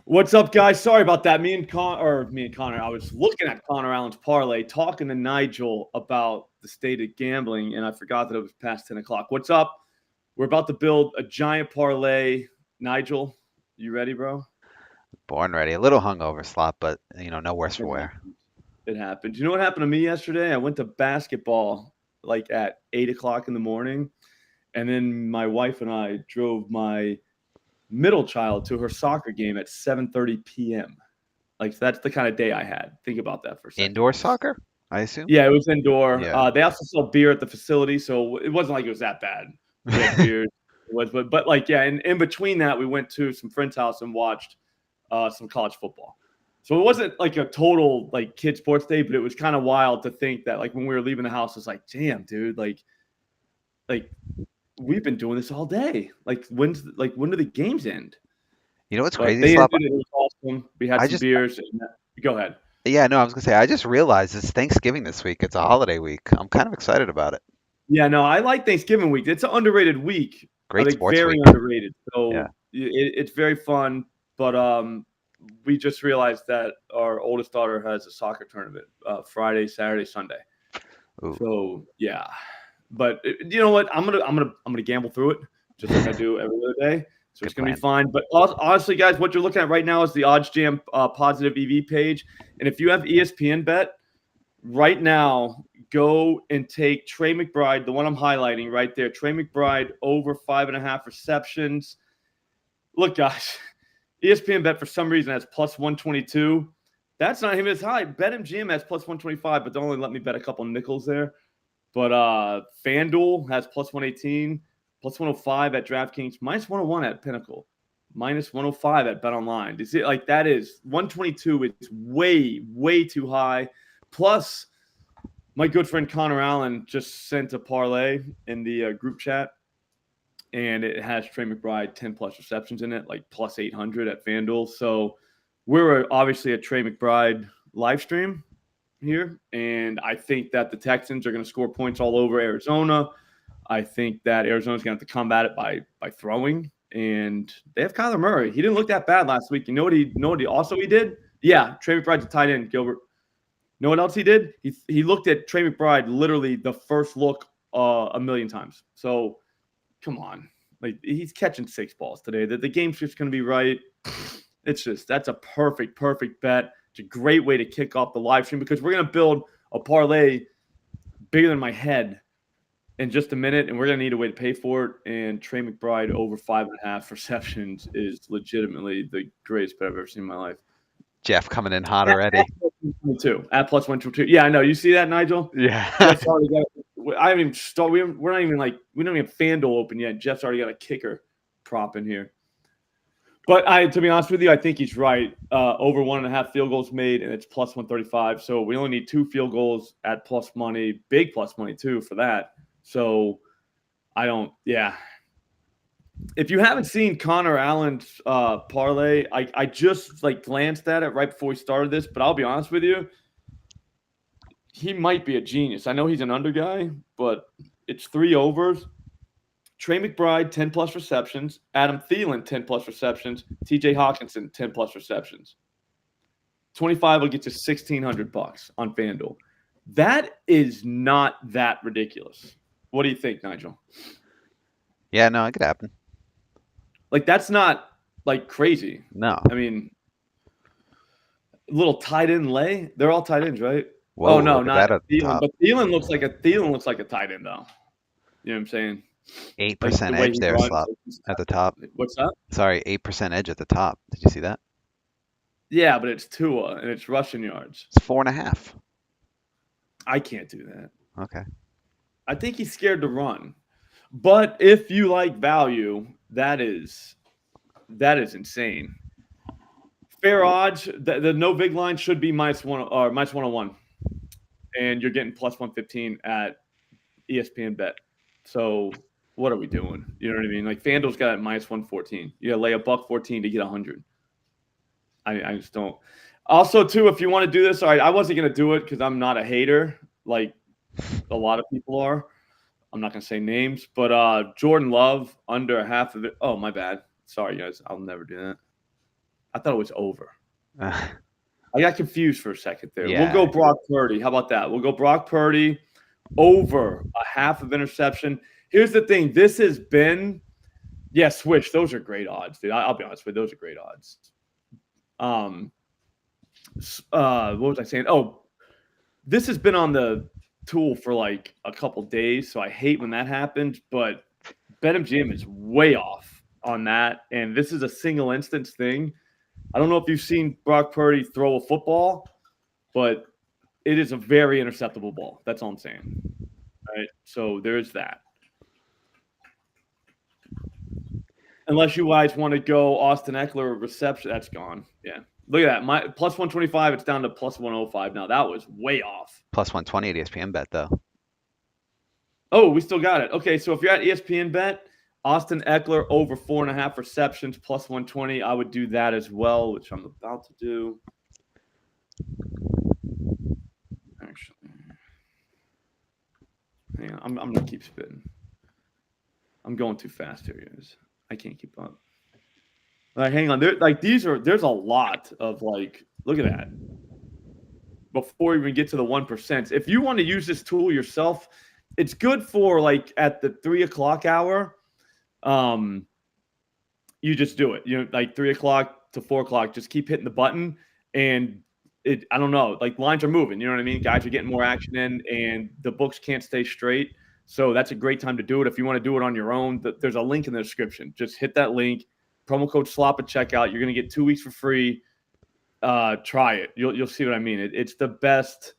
What's up, guys? Sorry about that. Me and Connor. I was looking at Connor Allen's parlay, talking to Nigel about the state of gambling, and I forgot that it was past 10 o'clock. What's up? We're about to build a giant parlay. Nigel, you ready, bro? Born ready. A little hungover, Slop, but no worse for It wear. happened. It happened. You know what happened to me yesterday? I went to basketball like at 8 o'clock in the morning, and then my wife and I drove my middle child to her soccer game at 7:30 p.m. Like that's the kind of day I had. Think about that for a second. Indoor soccer, I assume. Yeah, it was indoor. Yeah. They also sell beer at the facility, so it wasn't like it was that bad. We had beers. It was, but like yeah, and in between that, we went to some friend's house and watched some college football. So it wasn't like a total like kid sports day, but it was kind of wild to think that like when we were leaving the house, it's like, damn, dude, like we've been doing this all day. When do the games end? You know what's But crazy, they Slop? ended. It was awesome. We had I some just, beers. Go ahead. yeah, no, I was gonna say, I just realized it's Thanksgiving this week. It's a holiday week. I'm kind of excited about it. Yeah, no, I like Thanksgiving week. It's an underrated week. I Great think sports very week. underrated. Yeah. So it's very fun. But we just realized that our oldest daughter has a soccer tournament Friday, Saturday, Sunday. Ooh, So yeah, but you know what? I'm gonna gamble through it just like I do every other day. So it's good gonna be plan. fine. But honestly, guys, what you're looking at right now is the OddsJam positive EV page, and if you have ESPN bet right now, go and take Trey McBride, the one I'm highlighting right there. Trey McBride over 5.5 receptions. Look, guys, ESPN bet for some reason has plus 122. That's not even as high. BetMGM has plus 125, but they only let me bet a couple nickels there. But FanDuel has plus 118, plus 105 at DraftKings, minus 101 at Pinnacle, minus 105 at BetOnline. You see, like that is 122 is way, way too high. Plus, my good friend Connor Allen just sent a parlay in the group chat, and it has Trey McBride 10 plus receptions in it, like plus 800 at FanDuel. So we're obviously a Trey McBride live stream here, and I think that the Texans are going to score points all over Arizona. I think that Arizona's going to have to combat it by throwing, and they have Kyler Murray. He didn't look that bad last week. You know what he also he did? Yeah, Trey McBride's a tight end, Gilbert. Know what else he did? He looked at Trey McBride literally the first look a million times. So come on, like he's catching 6 balls today. The game's just going to be right. It's just that's a perfect bet. It's a great way to kick off the live stream because we're going to build a parlay bigger than my head in just a minute, and we're going to need a way to pay for it. And Trey McBride over 5.5 receptions is legitimately the greatest bet I've ever seen in my life. Jeff coming in hot already. At plus 122. Yeah, I know. You see that, Nigel? Yeah. Jeff's already got. I haven't even started. We're not even like we don't even have FanDuel open yet. Jeff's already got a kicker prop in here. But to be honest with you, I think he's right. Over 1.5 field goals made, and it's plus 135. So we only need 2 field goals at plus money, big plus money too for that. So I don't. Yeah. If you haven't seen Connor Allen's parlay, I just like glanced at it right before we started this. But I'll be honest with you, he might be a genius. I know he's an under guy, but it's 3 overs. Trey McBride, 10 plus receptions. Adam Thielen, 10 plus receptions. TJ Hawkinson, 10 plus receptions. 25 will get you $1,600 on FanDuel. That is not that ridiculous. What do you think, Nigel? Yeah, no, it could happen. Like, that's not like crazy. No. I mean, little tight end lay. They're all tight ends, right? Whoa, Oh no, look at not that at the Thielen. top. But Thielen looks like a tight end though. You know what I'm saying? Eight Like the percent way edge he there, runs. Slop, at the top. What's that? Sorry, 8% edge at the top. Did you see that? Yeah, but it's Tua and it's rushing yards. It's 4.5. I can't do that. Okay. I think he's scared to run. But if you like value, that is insane. Fair odds. The no big line should be minus 101, and you're getting plus 115 at ESPN Bet. So what are we doing? You know what I mean? Like FanDuel's got it minus 114. You got to lay a buck 14 to get 100. I just don't. Also, too, if you want to do this, all right, I wasn't going to do it because I'm not a hater like a lot of people are. I'm not going to say names, but Jordan Love under half of it. Oh, my bad. Sorry, guys. I'll never do that. I thought it was over. Uh, I got confused for a second there. Yeah. We'll go Brock Purdy. How about that? We'll go Brock Purdy over a half of interception. Here's the thing. This has been, Swish. Those are great odds, dude. I'll be honest with you. Those are great odds. What was I saying? Oh, this has been on the tool for like a couple days, so I hate when that happens. But BetMGM is way off on that, and this is a single instance thing. I don't know if you've seen Brock Purdy throw a football, but it is a very interceptable ball. That's all I'm saying. All right, so there's that. Unless you guys want to go Austin Eckler reception, that's gone. Yeah. Look at that. My plus 125, it's down to plus 105 now. That was way off. Plus 120 at ESPN bet though. Oh, we still got it. Okay, so if you're at ESPN bet, Austin Eckler over 4.5 receptions plus 120. I would do that as well, which I'm about to do. Actually, hang on. I'm gonna keep spitting. I'm going too fast here, guys. I can't keep up. Hang on. There's a lot of look at that. Before we even get to the 1%. If you want to use this tool yourself, it's good for at the 3 o'clock hour. You just do it. 3 o'clock to 4 o'clock, just keep hitting the button and I don't know, lines are moving, you know what I mean? Guys are getting more action in and the books can't stay straight. So that's a great time to do it. If you want to do it on your own, there's a link in the description. Just hit that link, promo code SLOP at checkout. You're going to get 2 weeks for free. Try it. You'll see what I mean. It's the best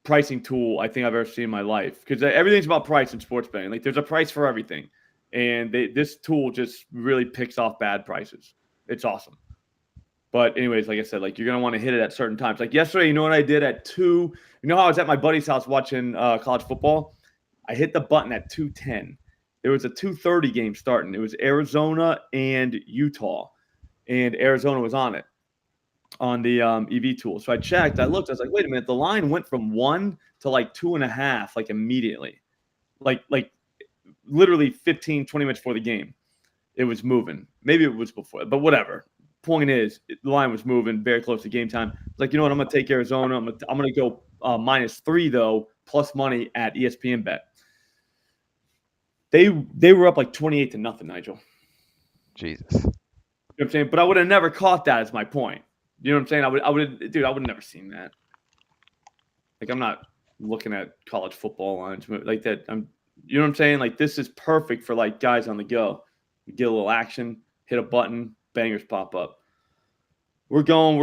pricing tool I think I've ever seen in my life, because everything's about price in sports betting. There's a price for everything, and this tool just really picks off bad prices. It's awesome. But anyways, like I said, you're gonna want to hit it at certain times. Yesterday, you know what I did at 2? You know how I was at my buddy's house watching college football? I hit the button at 2:10. There was a 2:30 game starting. It was Arizona and Utah, and Arizona was on it on the EV tool. So I checked. I looked. I was like, wait a minute. The line went from 1 to 2.5 immediately, literally 15, 20 minutes before the game. It was moving. Maybe it was before, but whatever. Point is, the line was moving very close to game time. It's you know what? I'm going to take Arizona. I'm going to go -3 though, plus money at ESPN bet. They were up 28-0, Nigel. Jesus. You know what I'm saying? But I would have never caught that as my point. You know what I'm saying? I would have never seen that. I'm not looking at college football lines like that. You know what I'm saying? This is perfect for guys on the go. You get a little action, hit a button, bangers pop up. We're going.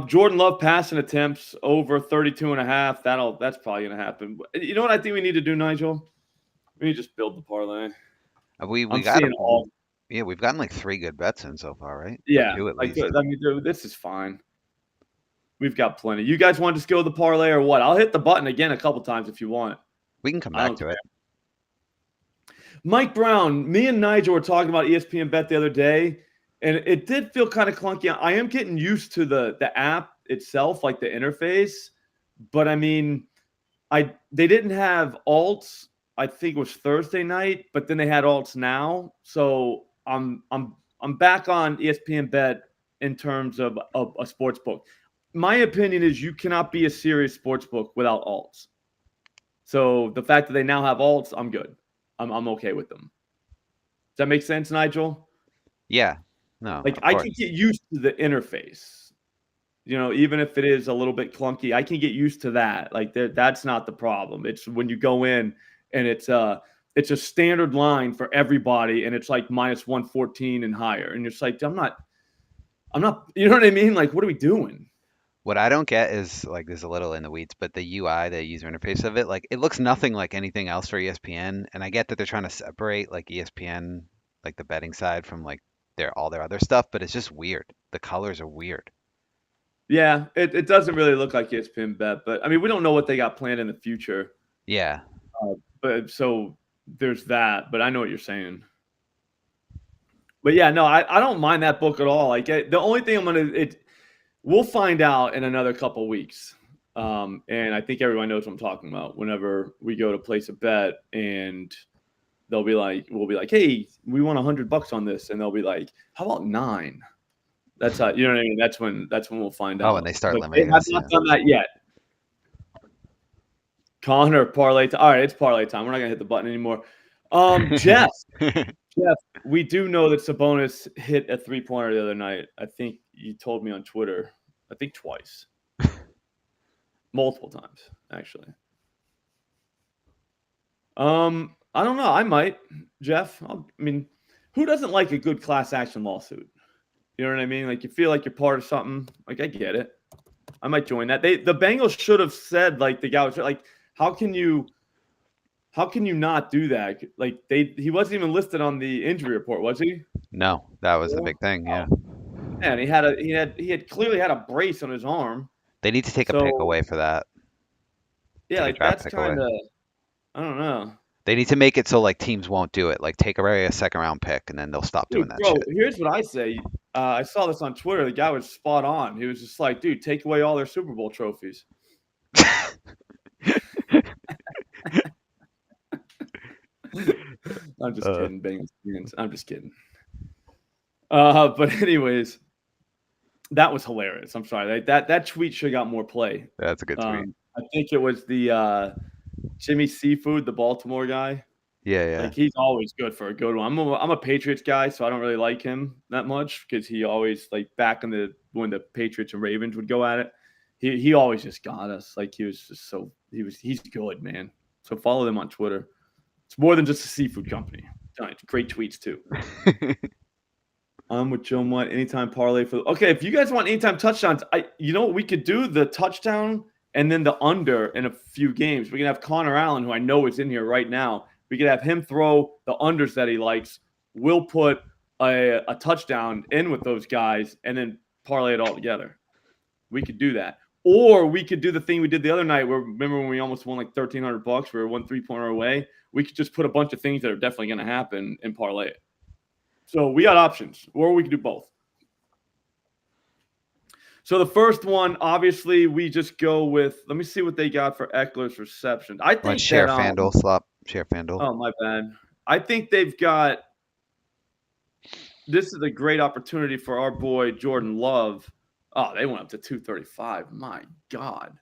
Jordan Love passing attempts over 32.5. That's probably gonna happen. You know what I think we need to do, Nigel? We need to just build the parlay. We I'm got seeing all. Yeah, we've gotten 3 good bets in so far, right? Yeah, 2 at least. dude, this is fine. We've got plenty. You guys want to just go with the parlay or what? I'll hit the button again a couple times if you want. We can come back to it. Mike Brown, me and Nigel were talking about ESPN Bet the other day, and it did feel kind of clunky. I am getting used to the app itself, the interface, but I mean, they didn't have alts. I think it was Thursday night, but then they had alts now. So I'm back on ESPN Bet in terms of a sports book. My opinion is you cannot be a serious sports book without alts. So the fact that they now have alts, I'm good. I'm okay with them. Does that make sense, Nigel? Yeah. No. I can get used to the interface. Even if it is a little bit clunky, I can get used to that. That's not the problem. It's when you go in and it's a standard line for everybody, and it's -114 and higher, and you're I'm not. You know what I mean? What are we doing? What I don't get is there's a little in the weeds, but the UI, the user interface of it, it looks nothing like anything else for ESPN. And I get that they're trying to separate ESPN, the betting side from all their other stuff, but it's just weird. The colors are weird. Yeah, it doesn't really look like ESPN Bet, but I mean, we don't know what they got planned in the future. Yeah. But so there's that, but I know what you're saying. But yeah, no, I don't mind that book at all. The only thing we'll find out in another couple of weeks. And I think everyone knows what I'm talking about whenever we go to place a bet. And we'll be like, hey, we won $100 on this, and they'll be like, how about 9? That's how, you know what I mean. That's when we'll find out. Oh, and they start But they limiting have us. not Yeah. done that yet. Connor, parlay time. All right, it's parlay time. We're not gonna hit the button anymore. Jeff, we do know that Sabonis hit a 3-pointer the other night. I think you told me on Twitter. I think twice, multiple times actually. I don't know. I might, Jeff. I mean, who doesn't like a good class action lawsuit? You know what I mean? Like, you feel like you're part of something. Like, I get it. I might join that. The Bengals should have said, like, the guy was like, how can you not do that? Like, he wasn't even listed on the injury report, was he? No, that was the big thing. Yeah. And he had clearly had a brace on his arm. They need to take a pick away for that. Yeah, Take a like draft that's pick kind away. of, I don't know. They need to make it so like teams won't do it. Like take away a second round pick and then they'll stop doing that shit. Here's what I say. I saw this on Twitter. The guy was spot on. He was just like, dude, take away all their Super Bowl trophies. I'm just kidding, Bengals fans. I'm just kidding. But anyways, that was hilarious. I'm sorry. That tweet should have got more play. That's a good tweet. I think it was the Jimmy Seafood, the Baltimore guy. Yeah. Like, he's always good for a good one. I'm a Patriots guy, so I don't really like him that much because he always, like, back in when the Patriots and Ravens would go at it, he always just got us. Like, he was just he's good, man. So follow them on Twitter. It's more than just a seafood company. Great tweets too. I'm with Joe Mutt. Anytime parlay for. Okay, if you guys want anytime touchdowns, you know what we could do? The touchdown and then the under in a few games. We can have Connor Allen, who I know is in here right now. We could have him throw the unders that he likes. We'll put a touchdown in with those guys and then parlay it all together. We could do that. Or we could do the thing we did the other night where, remember when we almost won like $1,300? We were 1 3-pointer away. We could just put a bunch of things that are definitely going to happen and parlay it. So we got options, or we could do both. So the first one, obviously, we just go with, let me see what they got for Eckler's reception. I think share FanDuel, Slop. Share FanDuel. Oh, my bad. I think they've got, this is a great opportunity for our boy Jordan Love. Oh, they went up to 235. My God.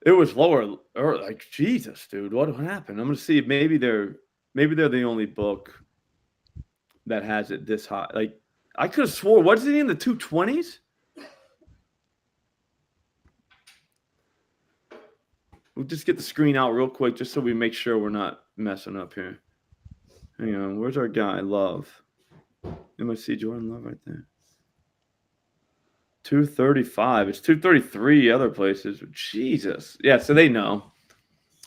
It was lower. Or like, Jesus, dude. What happened? I'm going to see if maybe they're the only book that has it this high. Like, I could have swore, was it in the 220s? We'll just get the screen out real quick just so we make sure we're not messing up here. Hang on. Where's our guy, Love? MSC Jordan Love right there. 235. It's 233 other places. Jesus. Yeah, so they know.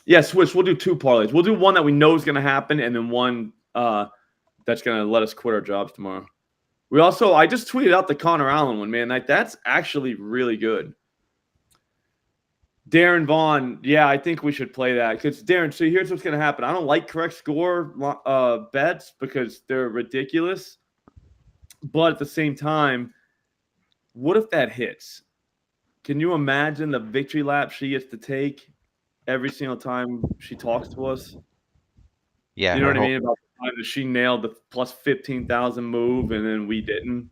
Yeah, Swish, we'll do 2 parlays. We'll do one that we know is going to happen and then one that's going to let us quit our jobs tomorrow. I just tweeted out the Connor Allen one, man. That's actually really good. Darren Vaughn, yeah, I think we should play that. Because, Darren, so here's what's going to happen. I don't like correct score bets because they're ridiculous. But at the same time, what if that hits? Can you imagine the victory lap she gets to take every single time she talks to us? Yeah. You know what I mean? About the time that she nailed the plus 15,000 move and then we didn't.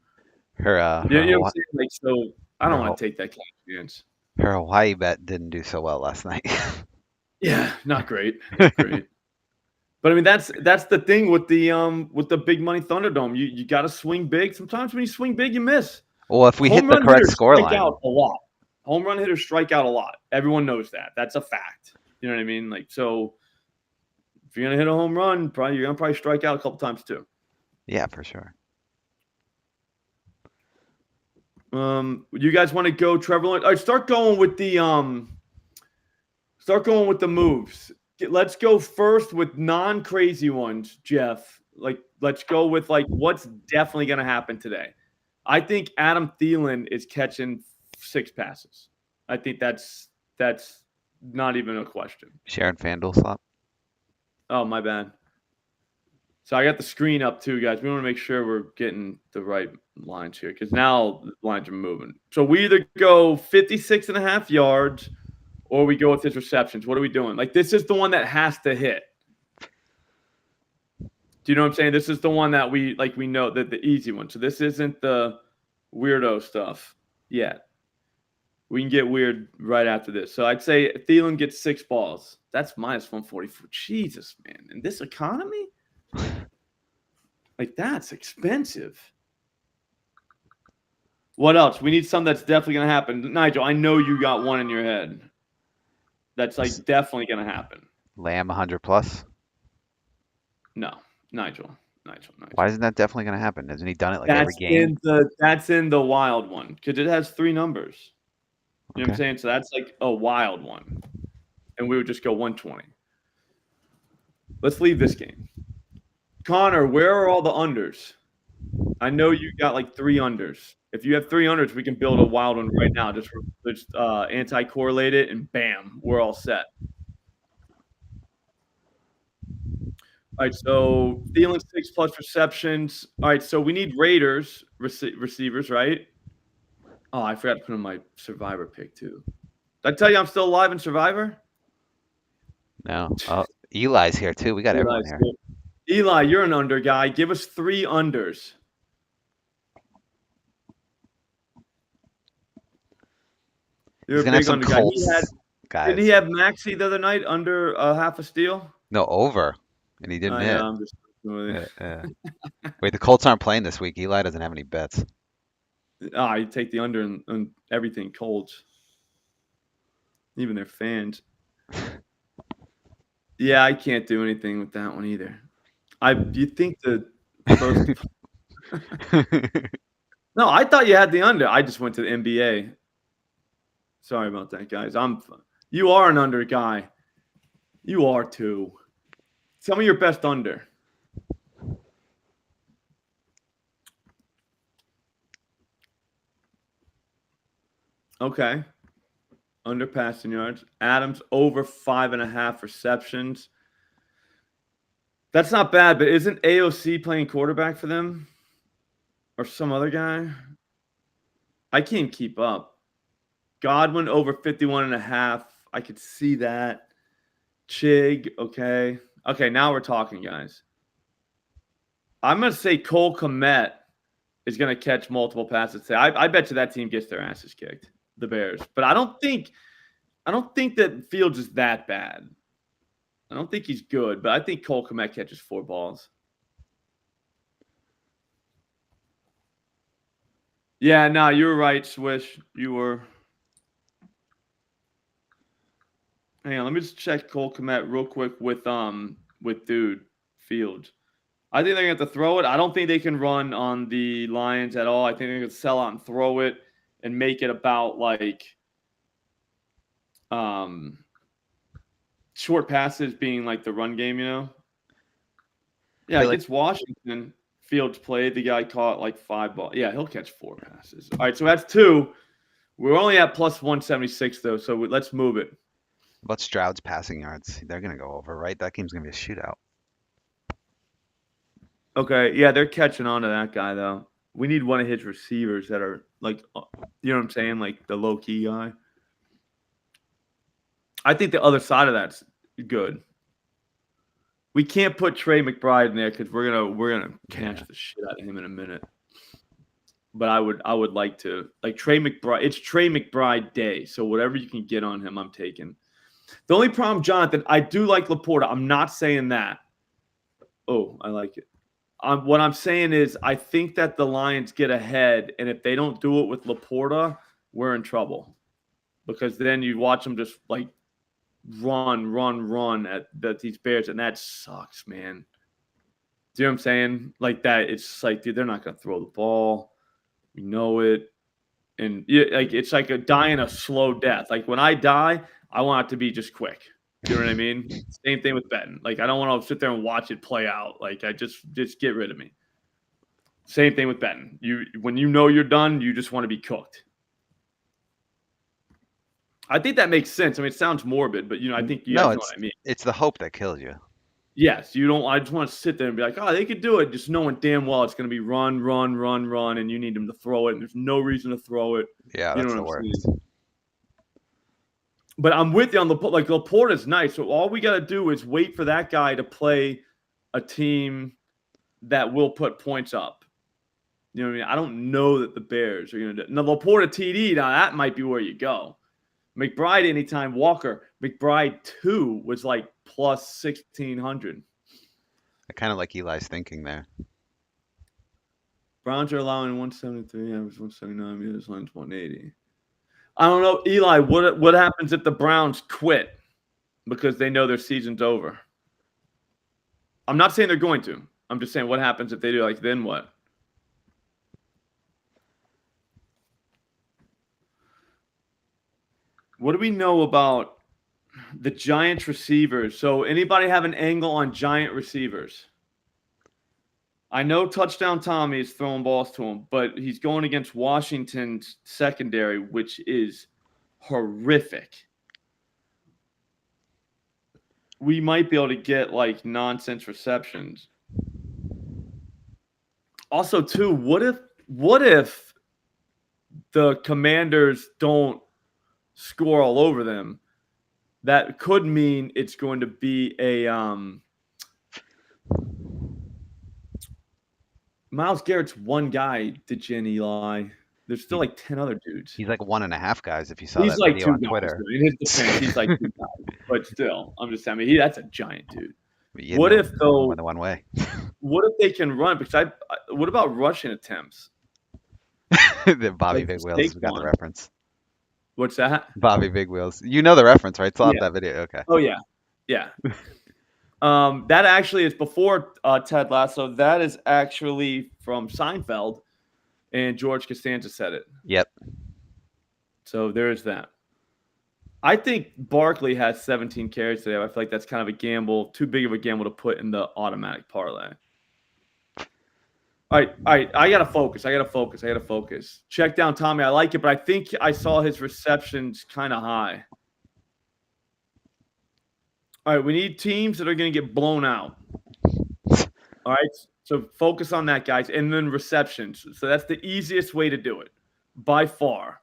You know what I'm saying? Like, so I don't want to take that kind of chance. Her Hawaii bet didn't do so well last night. Yeah, not great. Not great. But I mean, that's the thing with the big money Thunderdome. You got to swing big. Sometimes when you swing big, you miss. Well, if we hit the correct score line, out a lot. Home run hitters strike out a lot. Everyone knows that. That's a fact. You know what I mean? Like, so if you're gonna hit a home run, you're gonna probably strike out a couple times too. Yeah, for sure. You guys want to go, Trevor? All right, start going with the moves. Let's go first with non-crazy ones, Jeff. Like, let's go with like what's definitely gonna happen today. I think Adam Thielen is catching 6 passes. I think that's not even a question. Sharing FanDuel, Slop. Oh, my bad. So I got the screen up too, guys. We want to make sure we're getting the right lines here because now the lines are moving. So we either go 56.5 yards or we go with his receptions. What are we doing? Like, this is the one that has to hit. Do you know what I'm saying? This is the one that we know that the easy one. So this isn't the weirdo stuff yet. We can get weird right after this. So I'd say Thielen gets 6 balls. That's minus 144. Jesus, man. In this economy? Like, that's expensive. What else? We need something that's definitely going to happen. Nigel, I know you got one in your head. That's like definitely going to happen. Lamb 100 plus. No, Nigel. Why isn't that definitely going to happen? Hasn't he done it like every game? That's in the wild one because it has 3 numbers. You know what I'm saying? So that's like a wild one. And we would just go 120. Let's leave this game. Connor, where are all the unders? I know you got like 3 unders. If you have 3 unders, we can build a wild one right now. Just anti-correlate it, and bam, we're all set. All right, so Thielen 6+ receptions. All right, so we need Raiders receivers, right? Oh, I forgot to put in my Survivor pick too. Did I tell you I'm still alive in Survivor? No. Oh, Eli's here too. We got everyone here. Eli, you're an under guy. Give us 3 unders. You're He's a gonna big have some under guy. Colts, guys. Didn't he have Maxey the other night under half a steal? No, over, and he didn't hit. I'm just with Wait, the Colts aren't playing this week. Eli doesn't have any bets. You take the under and everything Colts. Even their fans. Yeah, I can't do anything with that one either. You think the first No, I thought you had the under. I just went to the NBA. Sorry about that, guys. You are an under guy. You are too. Tell me your best under. Okay. Under passing yards. Adams over 5.5 receptions. That's not bad, but isn't AOC playing quarterback for them? Or some other guy? I can't keep up. Godwin over 51.5. I could see that. Chig, okay. Okay, now we're talking, guys. I'm going to say Cole Kmet is going to catch multiple passes today. I bet you that team gets their asses kicked, the Bears. But I don't think that Fields is that bad. I don't think he's good, but I think Cole Kmet catches 4 balls. Yeah, no, you were right, Swish. You were. Hang on, let me just check Cole Kmet real quick with dude Fields. I think they're going to have to throw it. I don't think they can run on the Lions at all. I think they're going to sell out and throw it and make it about like short passes being like the run game, you know? Yeah, against Washington, Fields played. The guy caught like 5 balls. Yeah, he'll catch 4 passes. All right, so that's 2. We're only at plus 176, though, so let's move it. About Stroud's passing yards? They're going to go over, right? That game's going to be a shootout. Okay, yeah, they're catching on to that guy, though. We need one of his receivers that are, like, you know what I'm saying? Like, the low-key guy. I think the other side of that's good. We can't put Trey McBride in there because we're gonna catch the shit out of him in a minute. But I would like to, like, Trey McBride. It's Trey McBride day, so whatever you can get on him, I'm taking. The only problem, Jonathan, I do like Laporta. I'm not saying that. Oh, I like it. What I'm saying is I think that the Lions get ahead, and if they don't do it with Laporta, we're in trouble. Because then you watch them just, like, run at these Bears, and that sucks, man. Do you know what I'm saying? Like that, it's like, dude, they're not going to throw the ball. We know it. And it's like a dying a slow death. Like when I die, I want it to be just quick. You know what I mean? Same thing with betting. Like I don't want to sit there and watch it play out. Like I just get rid of me. Same thing with betting. When you know you're done, you just want to be cooked. I think that makes sense. I mean, it sounds morbid, but I think you guys know what I mean. It's the hope that kills you. Yes, you don't. I just want to sit there and be like, oh, they could do it, just knowing damn well it's going to be run, and you need them to throw it, and there's no reason to throw it. Yeah, that's the worst. But I'm with you on like Laporte is nice. So all we got to do is wait for that guy to play a team that will put points up. You know what I mean? I don't know that the Bears are going to do. Now Laporte TD. Now that might be where you go. McBride anytime. Walker McBride 2 was like plus 1,600. I kind of like Eli's thinking there. Browns are allowing 173, average 179, meters lines 180. I don't know, Eli. What happens if the Browns quit because they know their season's over? I'm not saying they're going to. I'm just saying what happens if they do. Like then what? What do we know about the Giants receivers? So anybody have an angle on Giant receivers? I know touchdown Tommy is throwing balls to him, but he's going against Washington's secondary, which is horrific. We might be able to get like nonsense receptions. Also, too, what if the Commanders don't score all over them? That could mean it's going to be a Myles Garrett's one guy, Degen Eli. There's still like 10 other dudes. He's like 1.5 guys if you saw He's that like video two on guys. Twitter. Dude. In his defense, he's like two guys. But still, I'm just saying, that's a giant dude. You What know, if though? more than one way. What if they can run? Because what about rushing attempts? The Bobby Like Big Wheels. We got the Saquon. reference. What's that? Bobby Big Wheels. You know the reference, right? Saw Yeah. that video. Okay. Oh yeah, yeah. That actually is before Ted Lasso. That is actually from Seinfeld, and George Costanza said it. Yep. So there's that. I think Barkley has 17 carries today. I feel like that's kind of a gamble, too big of a gamble to put in the automatic parlay. All right. I gotta focus. Check down Tommy. I like it, but I think I saw his receptions kind of high. All right, we need teams that are going to get blown out. All right, so focus on that, guys. And then receptions. So that's the easiest way to do it, by far.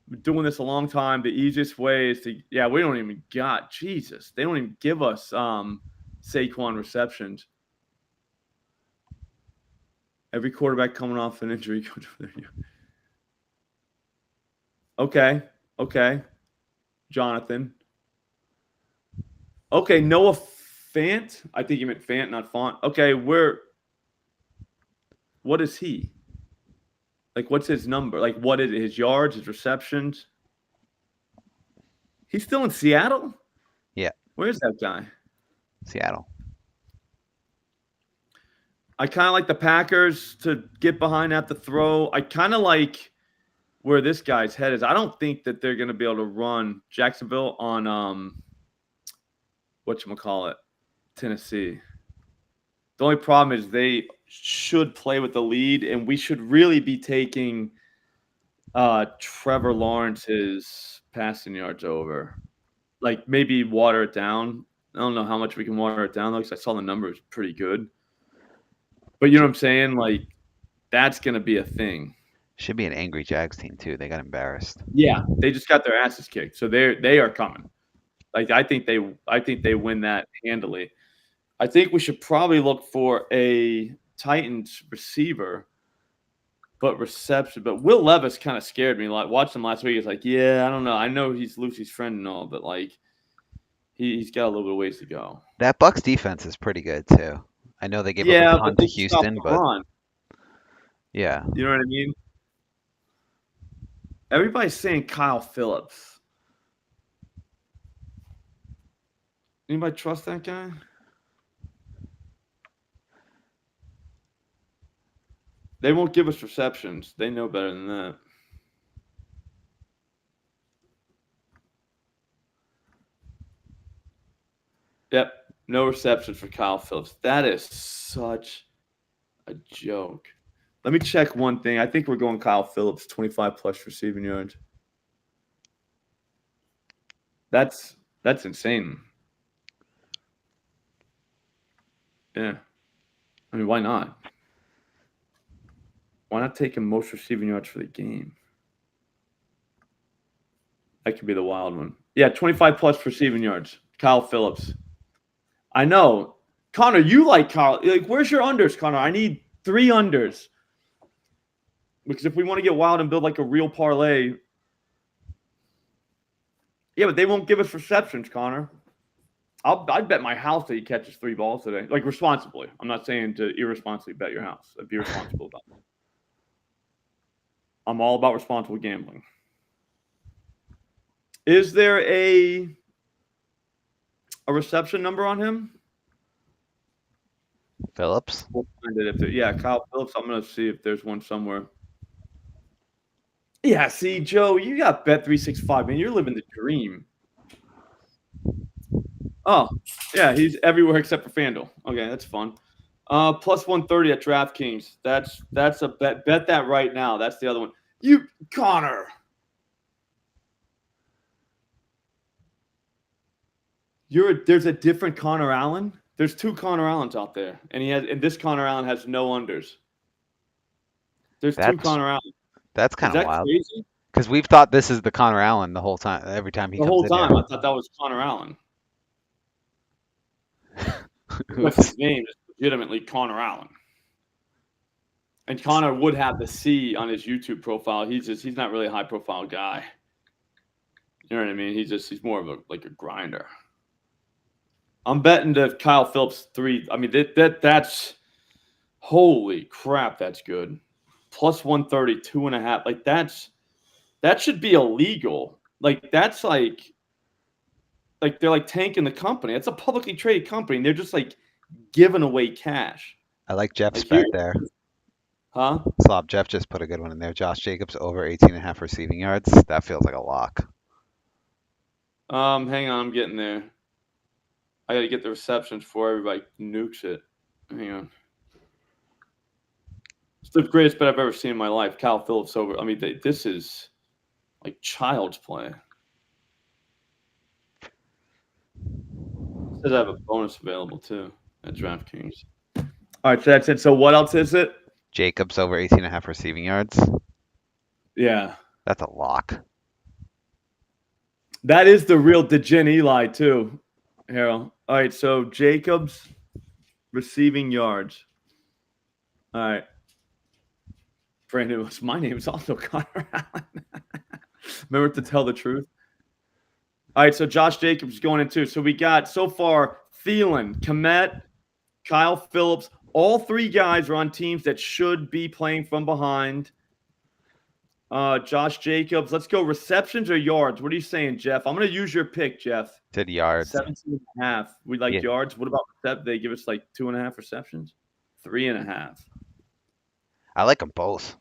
Been doing this a long time. The easiest way is to, we don't even got, Jesus. They don't even give us Saquon receptions. Every quarterback coming off an injury. Okay. Jonathan. Okay, Noah Fant. I think you meant Fant, not Font. Okay, what is he? Like, what's his number? Like, what is it? His yards, his receptions? He's still in Seattle? Yeah. Where's that guy? Seattle. I kind of like the Packers to get behind at the throw. I kind of like where this guy's head is. I don't think that they're going to be able to run Jacksonville on whatchamacallit, Tennessee. The only problem is they should play with the lead, and we should really be taking Trevor Lawrence's passing yards over. Like, maybe water it down. I don't know how much we can water it down, though, because I saw the numbers pretty good. But you know what I'm saying? Like, that's going to be a thing. Should be an angry Jags team, too. They got embarrassed. Yeah, they just got their asses kicked. So they are coming. Like, I think they win that handily. I think we should probably look for a Titans receiver, but reception. But Will Levis kind of scared me. Like, watched him last week. It's like, I don't know. I know he's Lucy's friend and all, but like, he's got a little bit of ways to go. That Bucs defense is pretty good too. I know they gave up a ton to Houston, but yeah, you know what I mean. Everybody's saying Kyle Phillips. Anybody trust that guy? They won't give us receptions. They know better than that. Yep, no receptions for Kyle Phillips. That is such a joke. Let me check one thing. I think we're going Kyle Phillips, 25-plus receiving yards. That's insane. Yeah. I mean, why not? Why not take him most receiving yards for the game? That could be the wild one. Yeah, 25 plus receiving yards. Kyle Phillips. I know. Connor, you like Kyle. Like, where's your unders, Connor? I need 3 unders. Because if we want to get wild and build like a real parlay. Yeah, but they won't give us receptions, Connor. I'd bet my house that he catches 3 balls today. Like, responsibly. I'm not saying to irresponsibly bet your house. I'd be responsible about it. I'm all about responsible gambling. Is there a reception number on him? Phillips? We'll find it yeah, Kyle Phillips. I'm going to see if there's one somewhere. Yeah, see, Joe, you got Bet365, man. You're living the dream. Oh, yeah, he's everywhere except for FanDuel. Okay, that's fun. Plus 130 at DraftKings. That's a bet. Bet that right now. That's the other one. You, Connor. There's a different Connor Allen. There's 2 Connor Allens out there, and this Connor Allen has no unders. There's 2 Connor Allens. That's kind of wild. Crazy? Because we've thought this is the Connor Allen the whole time. Every time he comes in. The whole time, here. I thought that was Connor Allen. What's his name? Is legitimately Connor Allen. And Connor would have the C on his YouTube profile. He's not really a high profile guy. You know what I mean? He's more of a grinder. I'm betting to Kyle Phillips 3. I mean that's holy crap, that's good. Plus 130, 2.5. Like that should be illegal. Like that's like they're like tanking the company. It's a publicly traded company. And they're just like giving away cash. I like Jeff's bet there. Huh? Slop, Jeff just put a good one in there. Josh Jacobs over 18.5 receiving yards. That feels like a lock. Hang on, I'm getting there. I got to get the receptions before everybody nukes it. Hang on. It's the greatest bet I've ever seen in my life. Kyle Phillips over. I mean, this is like child's play. It says I have a bonus available too at DraftKings. All right, so that's it. So what else is it? Jacobs over 18.5 receiving yards. Yeah. That's a lock. That is the real DeGen Eli too, Harold. All right, so Jacobs receiving yards. All right. Brandon, my name is also Connor Allen. Remember to tell the truth. All right, so Josh Jacobs is going in too. So we got so far Thielen, Kmet, Kyle Phillips. All 3 guys are on teams that should be playing from behind. Josh Jacobs. Let's go receptions or yards. What are you saying, Jeff? I'm going to use your pick, Jeff. Did yards. 17.5. We like yards. What about they give us like 2.5 receptions? 3.5. I like them both.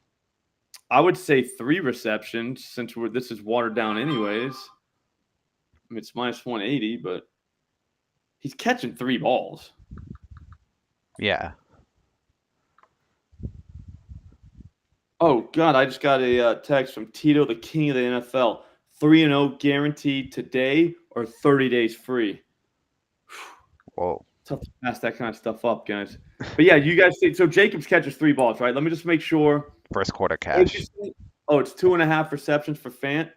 I would say 3 receptions since this is watered down anyways. I mean, it's minus 180, but he's catching 3 balls. Yeah. Oh, God, I just got a text from Tito, the king of the NFL. 3-0 guaranteed today or 30 days free. Whoa. Tough to pass that kind of stuff up, guys. But, yeah, you guys see. So Jacobs catches 3 balls, right? Let me just make sure. First quarter cash. Oh, it's 2.5 receptions for Fant.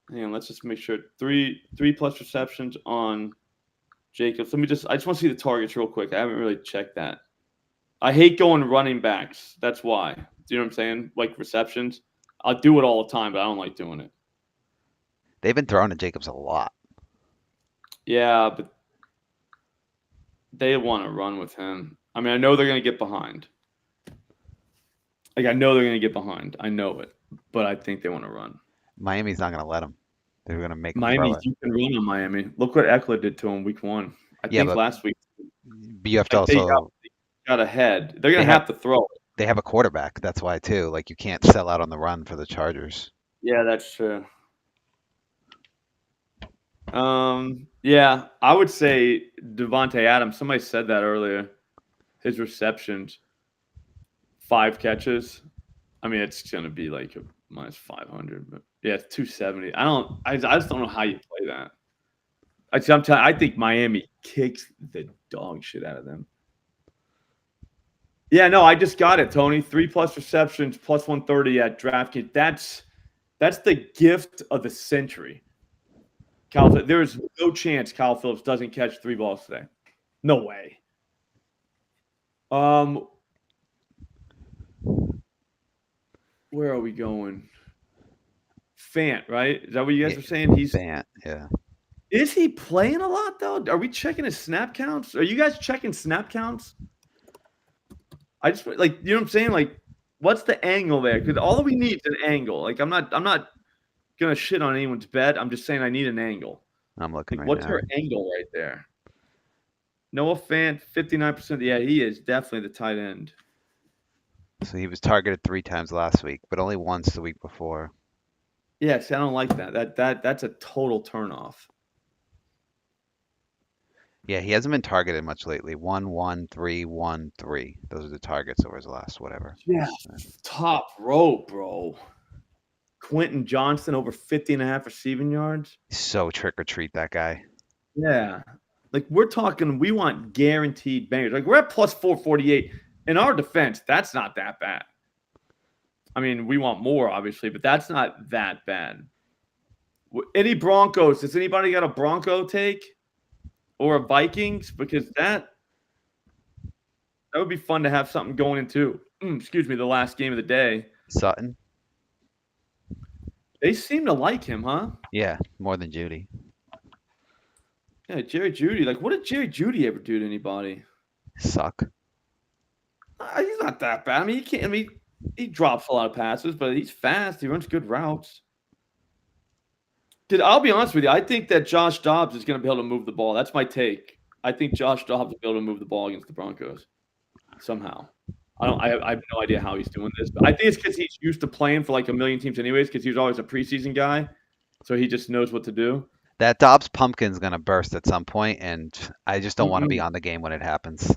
Hang on, let's just make sure. 3 plus receptions on Jacobs. I just want to see the targets real quick. I haven't really checked that. I hate going running backs. That's why. Do you know what I'm saying? Like receptions. I'll do it all the time, but I don't like doing it. They've been throwing to Jacobs a lot. Yeah, but they want to run with him. I mean, I know they're going to get behind. Like, I know they're going to get behind. I know it. But I think they want to run. Miami's not going to let them. They're going to make Miami. You can run on Miami. Look what Eckler did to him week 1. I think last week. But you have to also got ahead. They're going to have to throw it. They have a quarterback. That's why, too. Like, you can't sell out on the run for the Chargers. Yeah, that's true. Yeah, I would say Devontae Adams. Somebody said that earlier. His receptions, 5 catches. I mean, it's going to be like a minus 500. But, yeah, it's 270. I just don't know how you play that. I think Miami kicks the dog shit out of them. Yeah, no, I just got it, Tony. 3 plus receptions, plus 130 at DraftKings. That's the gift of the century. There is no chance Kyle Phillips doesn't catch 3 balls today. No way. Where are we going? Fant, right? Is that what you guys are saying? He's Fant, yeah. Is he playing a lot though? Are we checking his snap counts? Are you guys checking snap counts? I just like, you know what I'm saying? Like, what's the angle there? Because all we need is an angle. Like, I'm not gonna shit on anyone's bet. I'm just saying I need an angle. I'm looking Like, right what's now. your angle right there? Noah Fant, 59%. Yeah, he is definitely the tight end. So he was targeted 3 times last week, but only once the week before. Yeah, see, I don't like that. That's a total turnoff. Yeah, he hasn't been targeted much lately. 1, 1, 3, 1, 3. Those are the targets over his last whatever. Yeah, top row, bro. Quentin Johnston over 50.5 receiving yards. So trick or treat, that guy. Yeah. Like, we're talking, we want guaranteed bangers. Like, we're at plus 448. In our defense, that's not that bad. I mean, we want more, obviously, but that's not that bad. Any Broncos? Does anybody got a Bronco take? Or a Vikings? Because that would be fun to have something going into. Excuse me, the last game of the day. Sutton? They seem to like him, huh? Yeah, more than Judy. Yeah, Jerry Jeudy. Like, what did Jerry Jeudy ever do to anybody? Suck. He's not that bad. I mean, he drops a lot of passes, but he's fast. He runs good routes. I'll be honest with you. I think that Josh Dobbs is going to be able to move the ball. That's my take. I think Josh Dobbs will be able to move the ball against the Broncos somehow. I have no idea how he's doing this, but I think it's because he's used to playing for like a million teams anyways, because he was always a preseason guy. So he just knows what to do. That Dobbs pumpkin's gonna burst at some point, and I just don't want to be on the game when it happens.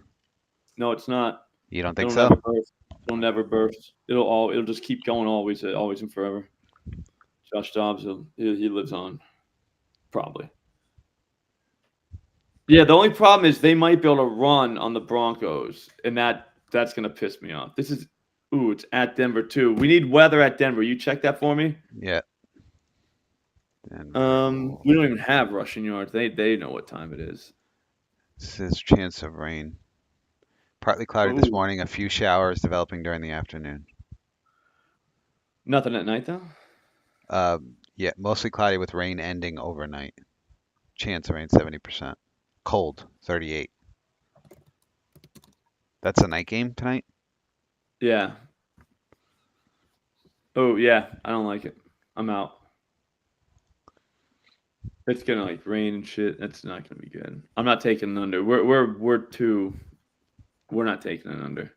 No, it's not. You don't think It'll so? never burst. It'll never burst. It'll just keep going always and forever. Josh Dobbs, he lives on, probably. Yeah, the only problem is they might be able to run on the Broncos, and that's gonna piss me off. It's at Denver too. We need weather at Denver. You check that for me. Yeah. We don't even have rushing yards. They know what time it is. Says chance of rain. Partly cloudy this morning. A few showers developing during the afternoon. Nothing at night though. Yeah, mostly cloudy with rain ending overnight. Chance of rain 70%. Cold 38. That's a night game tonight? Yeah. Oh yeah, I don't like it. I'm out. It's gonna like rain and shit. That's not gonna be good. I'm not taking an under. We're not taking an under.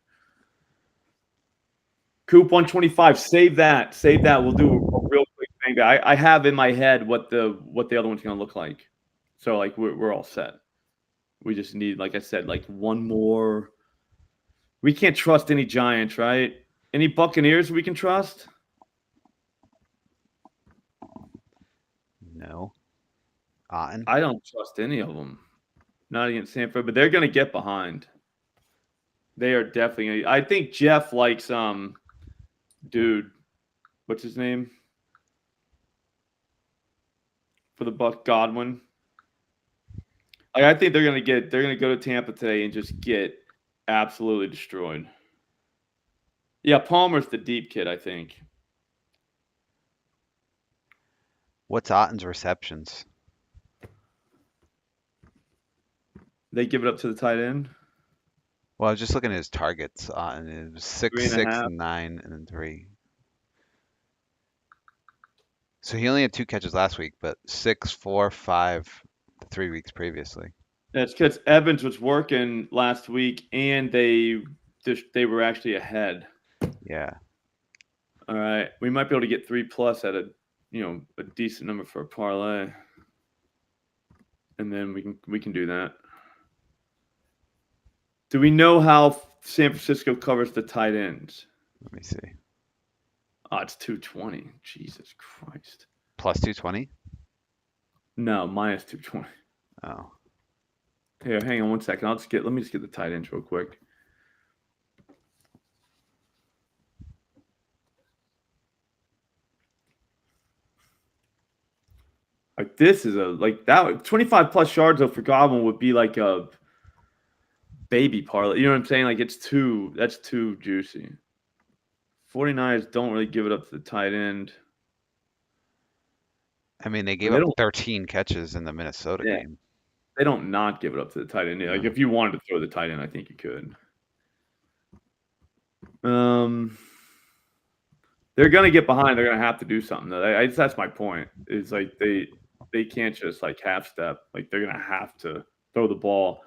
Coop 125. Save that. We'll do a real quick thing. I have in my head what the other one's gonna look like. So like we're all set. We just need, like I said, like one more. We can't trust any Giants, right? Any Buccaneers we can trust? No. Otten? I don't trust any of them. Not against Sanford, but they're gonna get behind. They are definitely. I think Jeff likes dude, what's his name? For the Buck, Godwin. I think they're gonna go to Tampa today and just get absolutely destroyed. Yeah, Palmer's the deep kid, I think. What's Otten's receptions? They give it up to the tight end. Well, I was just looking at his targets. And it was 6, 6, 9, and then 3. So he only had 2 catches last week, but 6, 4, 5 the 3 weeks previously. That's because Evans was working last week, and they were actually ahead. Yeah. All right, we might be able to get 3+ at a decent number for a parlay, and then we can do that. Do we know how San Francisco covers the tight ends? Let me see. Oh, it's 220. Jesus Christ. Plus 220? No, minus 220. Oh. Here, hang on one second. Let me just get the tight ends real quick. Like this is that 25 plus yards though for Godwin would be like a baby parlay. You know what I'm saying? Like that's too juicy. 49ers don't really give it up to the tight end. I mean, they gave up 13 catches in the Minnesota game. They don't not give it up to the tight end. Like if you wanted to throw the tight end, I think you could. They're gonna get behind. They're gonna have to do something. That's my point. It's like they can't just like half step. Like they're gonna have to throw the ball.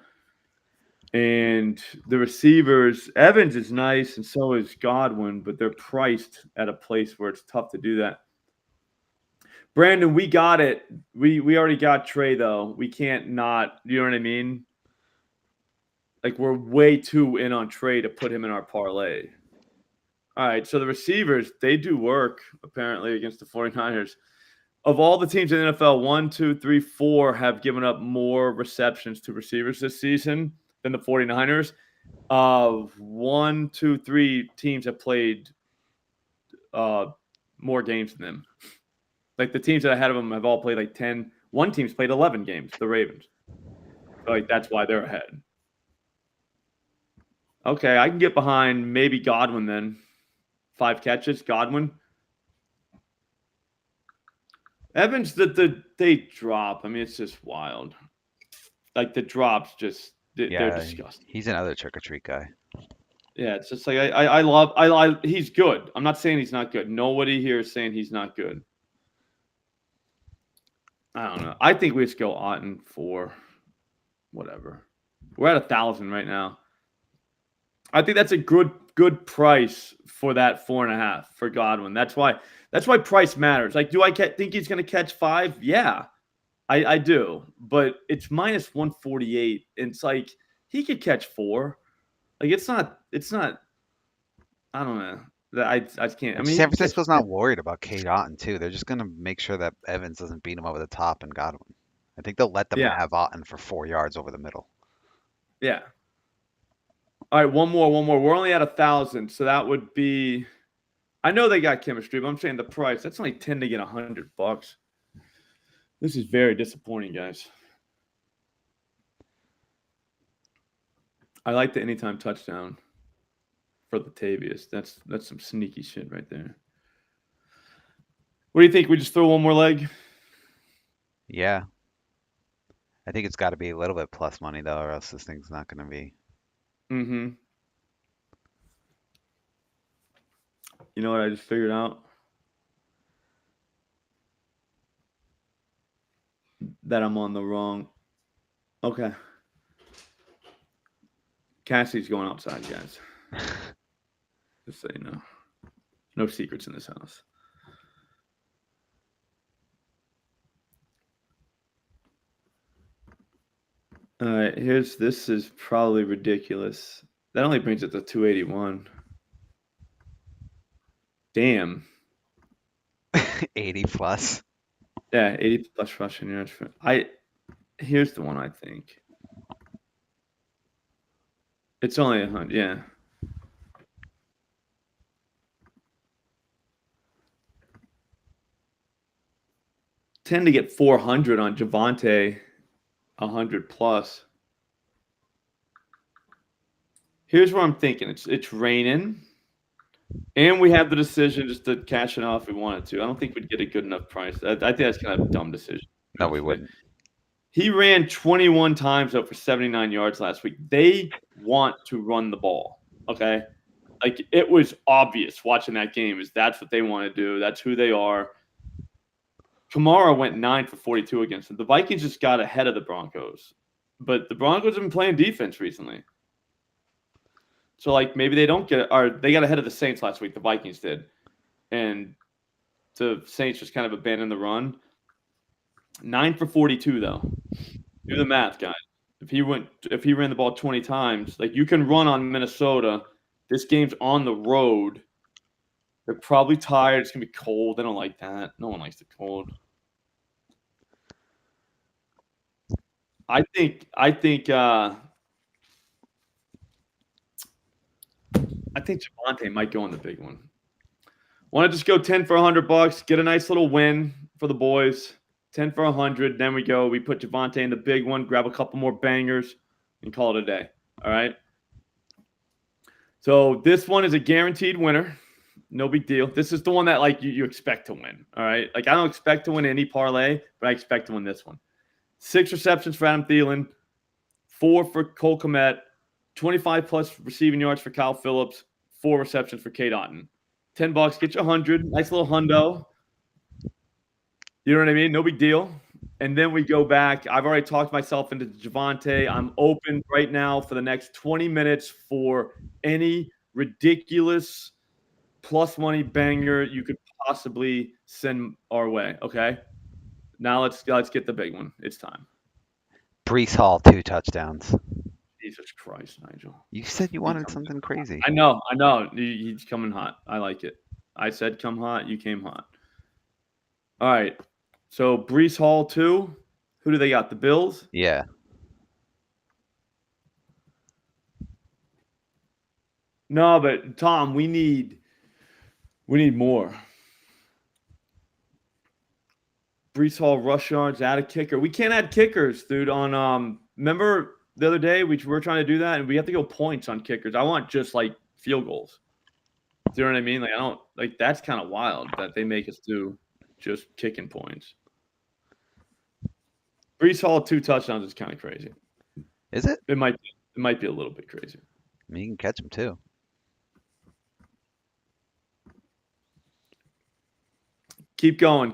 And the receivers, Evans is nice, and so is Godwin, but they're priced at a place where it's tough to do that. Brandon, we got it. We already got Trey though. We can't not. You know what I mean? Like we're way too in on Trey to put him in our parlay. All right, so the receivers, they do work apparently against the 49ers. Of all the teams in the NFL, 1, 2, 3, 4 have given up more receptions to receivers this season than the 49ers. 1, 2, 3 teams have played more games than them. Like the teams that ahead of them have all played like 10. One team's played 11 games, the Ravens. So like that's why they're ahead. Okay, I can get behind maybe Godwin then. 5 catches, Godwin. Evans, they drop. I mean, it's just wild. Like the drops just they're disgusting. He's another trick or treat guy. Yeah, it's just like I love he's good. I'm not saying he's not good. Nobody here is saying he's not good. I don't know. I think we just go Otten for whatever. We're at 1,000 right now. I think that's a good price for that 4.5 for Godwin. That's why price matters. Like, do I think he's going to catch 5? Yeah, I do. But it's minus 148. And it's like he could catch 4. Like it's not. I don't know. I can't. I mean, San Francisco's not worried about Cade Otton too. They're just going to make sure that Evans doesn't beat him over the top and Godwin. I think they'll let them have Otton for 4 yards over the middle. Yeah. All right, one more. We're only at 1,000, so that would be. I know they got chemistry, but I'm saying the price. That's only 10 to get $100. This is very disappointing, guys. I like the anytime touchdown for Latavius. That's some sneaky shit right there. What do you think? We just throw one more leg? Yeah. I think it's got to be a little bit plus money though, or else this thing's not going to be. Mm-hmm. You know what I just figured out? That I'm on the wrong. Okay. Cassie's going outside, guys. Just so you know. No secrets in this house. All right, this is probably ridiculous. That only brings it to 281. Damn. 80 plus. Yeah, 80 plus rushing yards. Here's the one I think. It's only 100, yeah. Tend to get 400 on Javonte, 100 plus. Here's what I'm thinking. It's raining, and we have the decision just to cash it off if we wanted to. I don't think we'd get a good enough price. I think that's kind of a dumb decision. No, we wouldn't. He ran 21 times though for 79 yards last week. They want to run the ball, okay? Like it was obvious watching that game is that's what they want to do. That's who they are. Kamara went 9 for 42 against them. The Vikings just got ahead of the Broncos, but the Broncos have been playing defense recently. So like maybe they don't get, or they got ahead of the Saints last week. The Vikings did, and the Saints just kind of abandoned the run. 9 for 42 though. Do the math, guys. If he ran the ball 20 times, like you can run on Minnesota. This game's on the road. They're probably tired. It's gonna be cold. They don't like that. No one likes the cold. I think Javonte might go on the big one. Want to just go 10 for $100? Get a nice little win for the boys. 10 for 100. Then we put Javonte in the big one, grab a couple more bangers, and call it a day. All right. So this one is a guaranteed winner. No big deal. This is the one that like you expect to win. All right. Like I don't expect to win any parlay, but I expect to win this one. 6 receptions for Adam Thielen, 4 for Cole Kmet, 25 plus receiving yards for Kyle Phillips, 4 receptions for Kate Otten. $10, get you 100. Nice little hundo. You know what I mean? No big deal. And then we go back. I've already talked myself into Javonte. I'm open right now for the next 20 minutes for any ridiculous plus money banger you could possibly send our way. Okay. Now let's get the big one. It's time. Brees Hall, 2 touchdowns. Jesus Christ, Nigel. You said you wanted something crazy. I know. He's coming hot. I like it. I said come hot. You came hot. All right. So Brees Hall 2. Who do they got? The Bills? Yeah. No, but Tom, we need more. Brees Hall rush yards, add a kicker. We can't add kickers, dude. On remember the other day we were trying to do that, and we have to go points on kickers. I want just like field goals. Do you know what I mean? Like I don't like that's kind of wild that they make us do just kicking points. Brees Hall 2 touchdowns is kind of crazy. Is it? It might be a little bit crazy. I mean, you can catch him too. Keep going.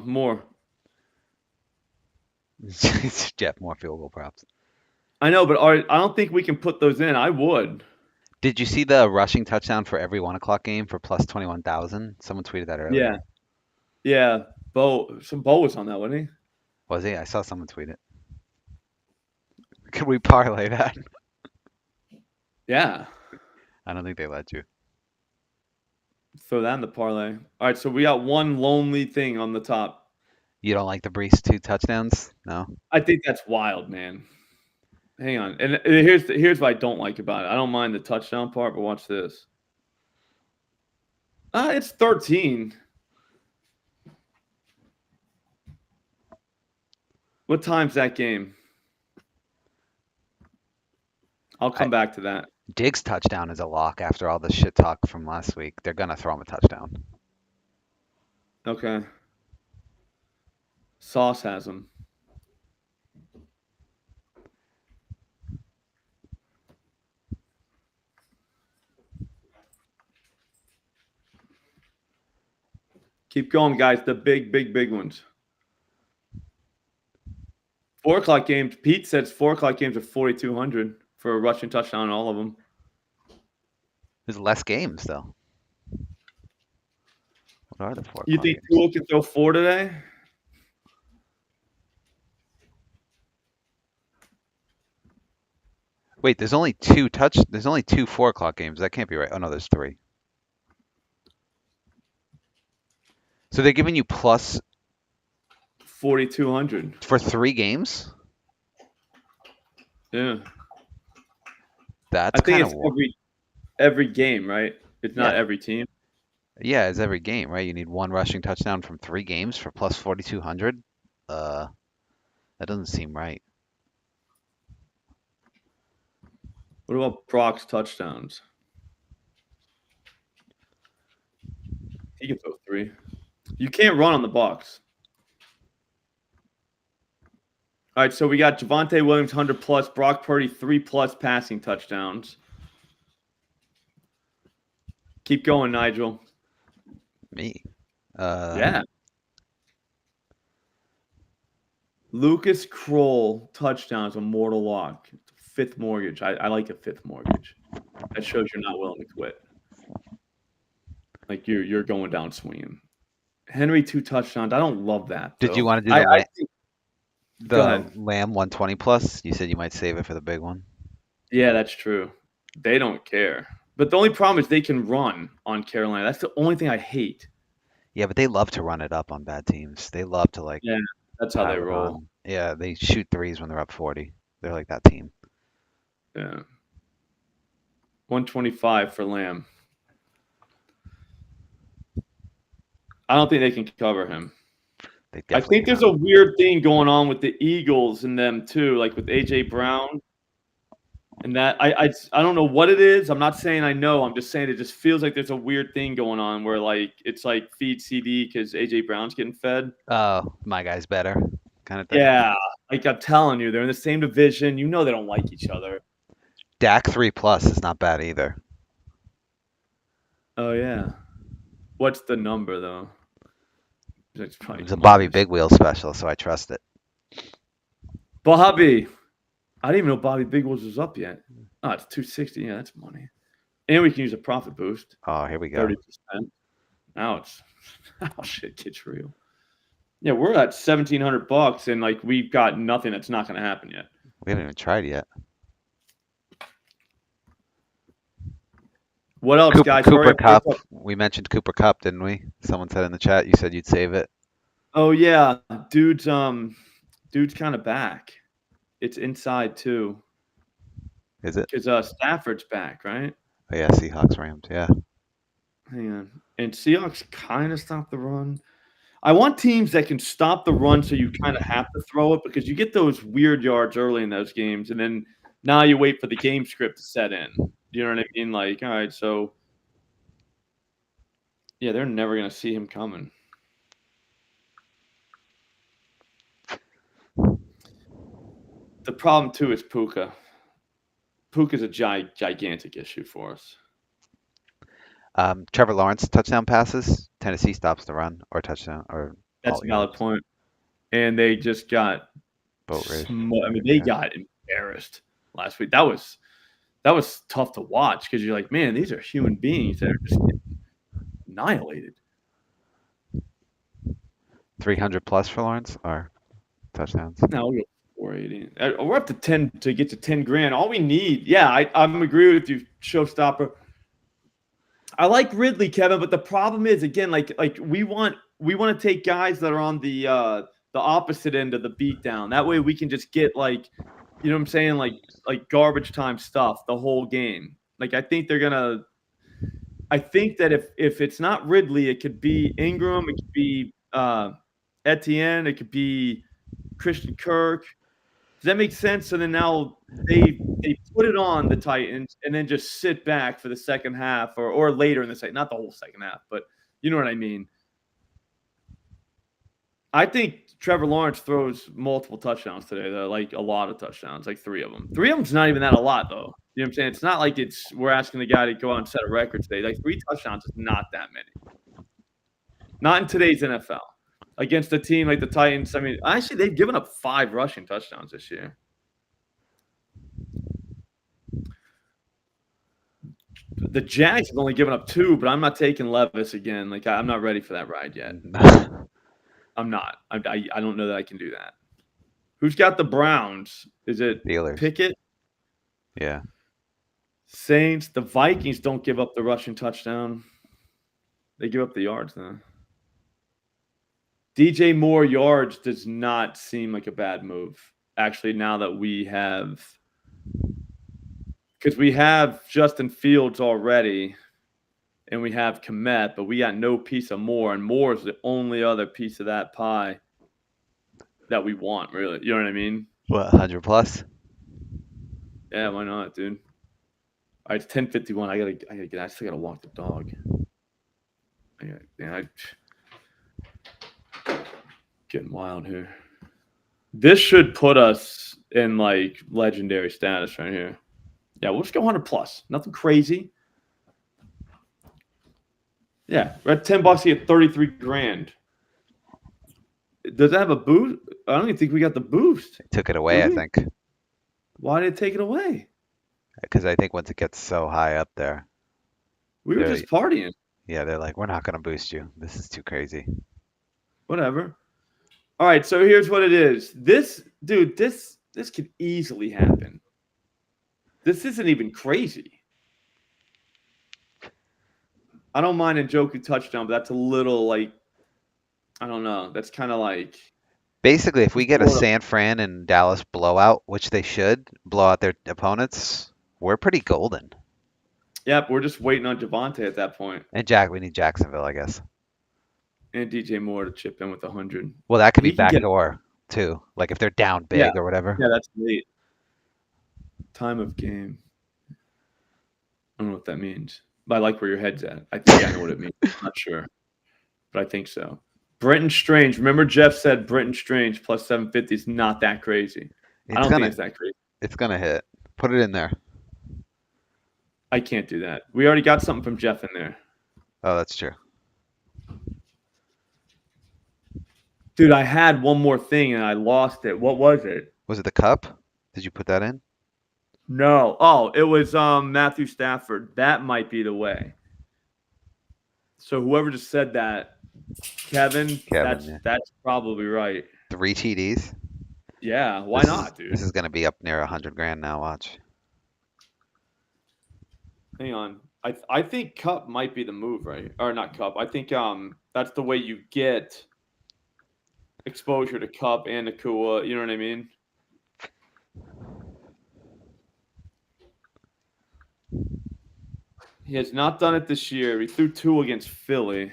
More. Jeff, more field goal props. I know, but I don't think we can put those in. I would. Did you see the rushing touchdown for every 1 o'clock game for plus 21,000? Someone tweeted that earlier. Yeah. Bo was on that, wasn't he? Was he? I saw someone tweet it. Could we parlay that? Yeah. I don't think they let you. Throw that in the parlay. All right, so we got one lonely thing on the top. You don't like the Brees 2 touchdowns? No? I think that's wild, man. Hang on. And here's what I don't like about it. I don't mind the touchdown part, but watch this. It's 13. What time's that game? I'll come back to that. Diggs' touchdown is a lock after all the shit talk from last week. They're going to throw him a touchdown. Okay. Sauce has him. Keep going, guys. The big ones. 4 o'clock games. Pete says 4 o'clock games are 4,200 for a rushing touchdown on all of them. There's less games, though. What are the 4 You think Tua can throw 4 today? Wait, there's only 2 4 o'clock games. That can't be right. Oh, no, there's 3. So they're giving you plus 4,200 for 3 games? Yeah. That's I think kind of every game, right? It's not every team. Yeah, it's every game, right? You need 1 rushing touchdown from 3 games for plus 4,200. That doesn't seem right. What about Brock's touchdowns? He can throw 3. You can't run on the Bucs. All right, so we got Javonte Williams 100 plus, Brock Purdy 3 plus passing touchdowns. Keep going, Nigel. Me. Yeah. Lucas Kroll touchdowns, a mortal lock. 5th mortgage. I like a 5th mortgage. That shows you're not willing to quit. Like you're going down swinging. Henry 2 touchdowns. I don't love that. Did you want to do the Lamb 120 plus? You said you might save it for the big one. Yeah, that's true. They don't care. But the only problem is they can run on Carolina. That's the only thing I hate. Yeah, but they love to run it up on bad teams. They love to Yeah, that's how they roll. Yeah, they shoot threes when they're up 40. They're like that team. Yeah. 125 for Lamb. I don't think they can cover him. I think there's a weird thing going on with the Eagles and them too, like with AJ Brown. And that I don't know what it is. I'm not saying I know. I'm just saying it just feels like there's a weird thing going on where like it's like feed CD because AJ Brown's getting fed. Oh, my guy's better, kind of thing. Yeah, like I'm telling you, they're in the same division. You know they don't like each other. Dak 3+ is not bad either. Oh yeah. What's the number though? It's probably It's a Bobby humongous. Big Wheel special, so I trust it. Bobby. I didn't even know Bobby Big Wheels was up yet. Oh, it's 260. Yeah, that's money. And we can use a profit boost. Oh, here we go. 30%. Now it's oh shit gets real. Yeah, we're at $1,700 and like we've got nothing that's not gonna happen yet. We haven't even tried yet. What else, guys? Cooper Cup. We mentioned Cooper Cup, didn't we? Someone said in the chat you said you'd save it. Oh yeah. Dude's kind of back. It's inside too. Is it? Because Stafford's back, right? Oh yeah, Seahawks, Rams, yeah. Hang on. And Seahawks kind of stopped the run. I want teams that can stop the run so you kind of have to throw it because you get those weird yards early in those games, and then now you wait for the game script to set in. You know what I mean? Like, all right, so yeah, they're never going to see him coming. The problem, too, is Puka. Puka's a gigantic issue for us. Trevor Lawrence touchdown passes. Tennessee stops the run or touchdown or. That's a valid point. And they just got boat race. I mean, they got embarrassed last week. That was tough to watch because you're like, man, these are human beings that are just getting annihilated. 300+ for Lawrence or touchdowns? No, we'll go 480. We're up to 10 to get to 10 grand. All we need, yeah, I'm agree with you, showstopper. I like Ridley, Kevin, but the problem is again, like we want to take guys that are on the opposite end of the beatdown. That way we can just get like, you know what I'm saying, like garbage time stuff the whole game. Like I think that if it's not Ridley, it could be Ingram, it could be Etienne, it could be Christian Kirk. Does that make sense? So then now they put it on the Titans and then just sit back for the second half or later in the second, not the whole second half, but you know what I mean. I think Trevor Lawrence throws multiple touchdowns today, though, like a lot of touchdowns, like 3 of them. 3 of them's not even that a lot, though. You know what I'm saying? It's not like we're asking the guy to go out and set a record today. Like 3 touchdowns is not that many. Not in today's NFL. Against a team like the Titans, I mean, actually, they've given up 5 rushing touchdowns this year. The Jags have only given up 2, but I'm not taking Levis again. Like, I'm not ready for that ride yet. I'm not. I don't know that I can do that. Who's got the Browns? Is it Steelers. Pickett? Yeah. Saints. The Vikings don't give up the rushing touchdown. They give up the yards, though. DJ Moore yards does not seem like a bad move. Actually, now that we have – because we have Justin Fields already and we have Kmet, but we got no piece of Moore, and Moore is the only other piece of that pie that we want, really. You know what I mean? What, 100+? Yeah, why not, dude? All right, it's 10:51. I gotta get. I still gotta walk the dog. Getting wild here. This should put us in like legendary status right here. Yeah, we'll just go 100+. Nothing crazy. Yeah, we're at $10 to get 33 grand. Does that have a boost? I don't even think we got the boost. They took it away, I think. Why did it take it away? Because I think once it gets so high up there. We were just partying. Yeah, they're like, we're not going to boost you. This is too crazy. Whatever. All right, so here's what it is. This could easily happen. This isn't even crazy. I don't mind Njoku touchdown, but that's a little like, I don't know. That's kind of like. Basically, if we get a San Fran and Dallas blowout, which they should, blow out their opponents, we're pretty golden. Yep, we're just waiting on Javonte at that point. And we need Jacksonville, I guess. And DJ Moore to chip in with 100. Well, that could be He can get backdoor too. Like if they're down yeah, big or whatever. yeah, that's late. Time of game. I don't know what that means. But I like where your head's at. I think I know what it means. I'm not sure. But I think so. Brenton Strange. Remember Jeff said Brenton Strange plus 750 is not that crazy. I don't think it's that crazy. It's gonna hit. Put it in there. I can't do that. We already got something from Jeff in there. Oh, that's true. Dude, I had one more thing and I lost it. What was it? Was it the cup? Did you put that in? No. Oh, it was Matthew Stafford. That might be the way. So whoever just said that, Kevin, that's probably right. 3 TDs? Yeah, why not, dude? This is gonna be up near 100 grand now. Watch. Hang on. I think Cup might be the move, right? Or not Cup. I think that's the way you get exposure to Cup and Nakua. You know what I mean? He has not done it this year. He threw 2 against Philly.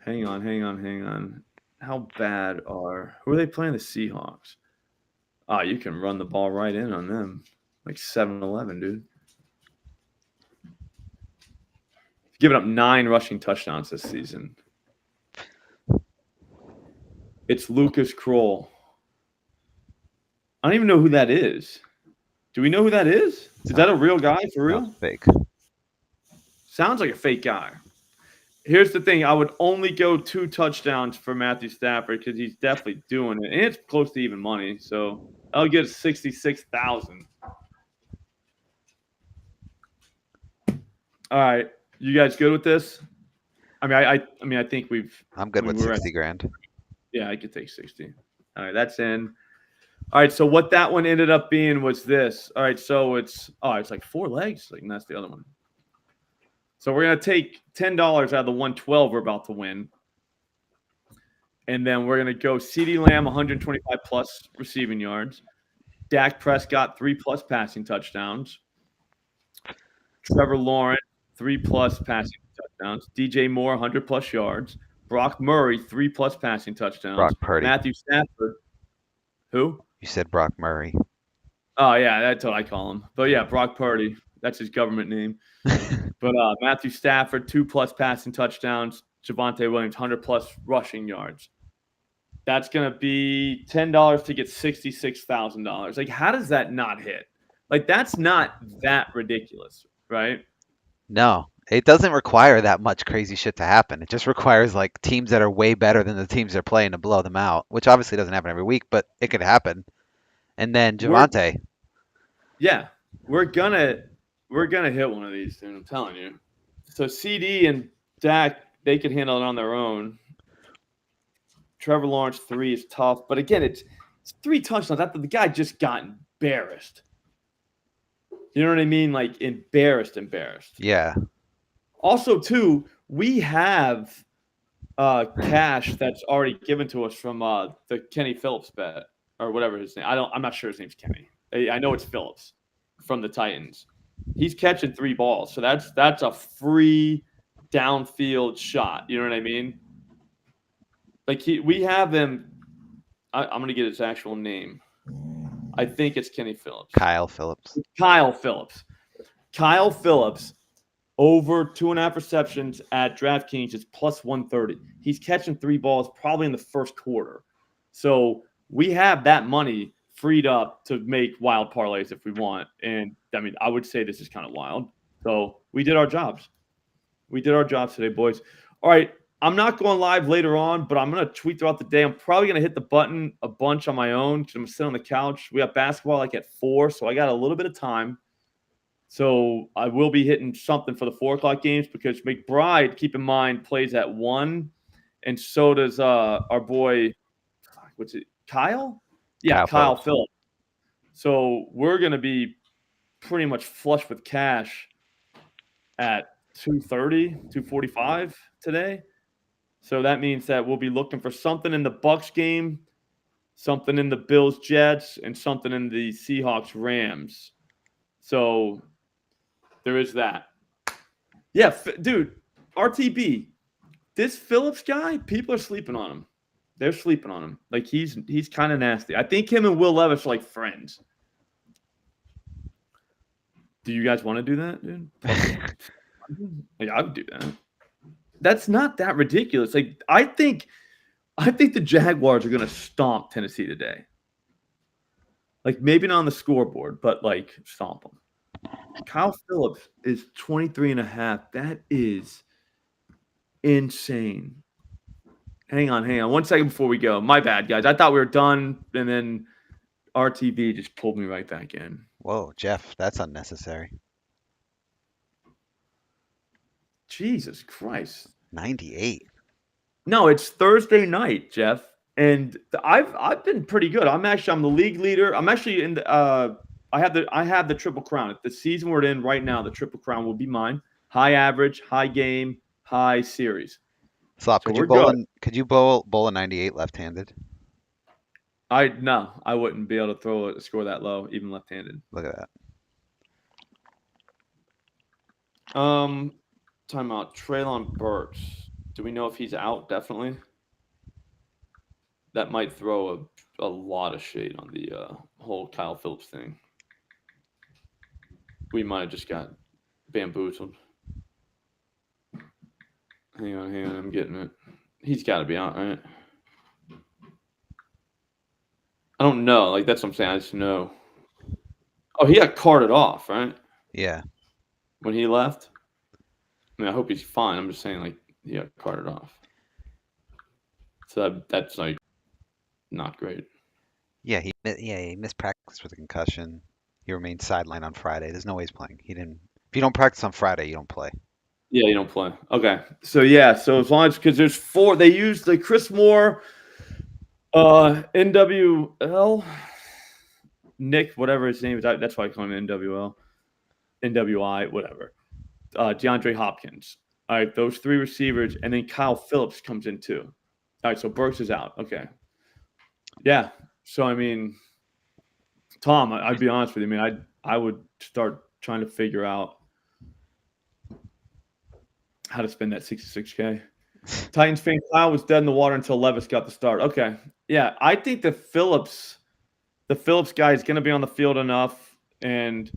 Hang on. How bad who are they playing? The Seahawks. Ah, you can run the ball right in on them. Like 7-11, dude. Giving up 9 rushing touchdowns this season. It's Lucas Kroll. I don't even know who that is. Do we know who that is? Is that a real guy for real? No, fake. Sounds like a fake guy. Here's the thing. I would only go 2 touchdowns for Matthew Stafford because he's definitely doing it. And it's close to even money. So I'll get 66,000. All right. You guys good with this? I think I'm good with 60 grand. Yeah, I could take 60. All right, that's in. All right, so what that one ended up being was this. All right, so it's like 4 legs. Like, and that's the other one. So we're going to take $10 out of the 112 we're about to win. And then we're going to go CeeDee Lamb 125 plus receiving yards. Dak Prescott 3+ passing touchdowns. Trevor Lawrence 3+ passing touchdowns. DJ Moore 100+ yards. Brock Murray 3+ passing touchdowns. Brock Purdy. Matthew Stafford. Who? You said Brock Murray. Oh yeah, that's what I call him. But yeah, Brock Purdy. That's his government name. But Matthew Stafford 2+ passing touchdowns. Javonte Williams 100+ rushing yards. That's gonna be $10 to get $66,000. Like, how does that not hit? Like, that's not that ridiculous, right? No, it doesn't require that much crazy shit to happen. It just requires like teams that are way better than the teams they're playing to blow them out, which obviously doesn't happen every week, but it could happen. And then Javonte. Yeah, we're gonna hit one of these, dude. I'm telling you. So CD and Dak, they can handle it on their own. Trevor Lawrence 3 is tough, but again, it's 3 touchdowns after the guy just got embarrassed. You know what I mean? Like embarrassed. Yeah. Also, too, we have cash that's already given to us from the Kenny Phillips bet or whatever his name. I'm not sure his name's Kenny. I know it's Phillips from the Titans. He's catching 3 balls, so that's a free downfield shot. You know what I mean? Like we have him. I'm gonna get his actual name. I think it's Kenny Phillips. Kyle Phillips. Kyle Phillips over 2.5 receptions at DraftKings is plus 130. He's catching 3 balls probably in the first quarter. So we have that money freed up to make wild parlays if we want. And I mean, I would say this is kind of wild. So we did our jobs. We did our jobs today, boys. All right. I'm not going live later on, but I'm going to tweet throughout the day. I'm probably going to hit the button a bunch on my own because I'm sitting on the couch. We got basketball like at 4, so I got a little bit of time. So I will be hitting something for the 4 o'clock games because McBride, keep in mind, plays at 1, and so does our boy, what's it, Kyle? Yeah, Kyle Phillips. So we're going to be pretty much flush with cash at 2:30, 2:45 today. So that means that we'll be looking for something in the Bucks game, something in the Bills Jets, and something in the Seahawks Rams. So there is that. Yeah, dude, RTB, this Phillips guy, people are sleeping on him. They're sleeping on him. Like he's kind of nasty. I think him and Will Levis are like friends. Do you guys want to do that, dude? Like I would do that. That's not that ridiculous. Like I think the Jaguars are gonna stomp Tennessee today. Like maybe not on the scoreboard, but like stomp them. Kyle Phillips is 23.5. That is insane. Hang on. 1 second before we go. My bad, guys. I thought we were done, and then RTV just pulled me right back in. Whoa, Jeff, that's unnecessary. Jesus Christ. 98. No, it's Thursday night, Jeff, and I've been pretty good. I'm the league leader. I'm actually in the I have the triple crown. At the season we're in right now, the triple crown will be mine. High average, high game, high series. Slop, So could you bowl a 98 left-handed? No, I wouldn't be able to throw a score that low, even left-handed. Look at that. Timeout. Treylon Burks. Do we know if he's out? Definitely. That might throw a lot of shade on the whole Kyle Phillips thing. We might have just got bamboozled. Hang on. I'm getting it. He's got to be out, right? I don't know. Like, that's what I'm saying. I just know. Oh, he got carted off, right? Yeah. When he left? I mean, I hope he's fine. I'm just saying, like, he got carted off. So that's, like, not great. Yeah, he missed practice with a concussion. He remained sidelined on Friday. There's no way he's playing. If you don't practice on Friday, you don't play. Yeah, you don't play. Okay. So, yeah. So, as long as – because there's 4 – they used the Chris Moore, NWL, Nick, whatever his name is. That's why I call him NWL, NWI, whatever. DeAndre Hopkins. All right, those 3 receivers, and then Kyle Phillips comes in too. All right, so Burks is out. Okay. Yeah. So, I mean, Tom, I'd be honest with you. I mean, I would start trying to figure out how to spend that $66K. Titans fan Kyle was dead in the water until Levis got the start. Okay. Yeah, I think the Phillips guy is going to be on the field enough, and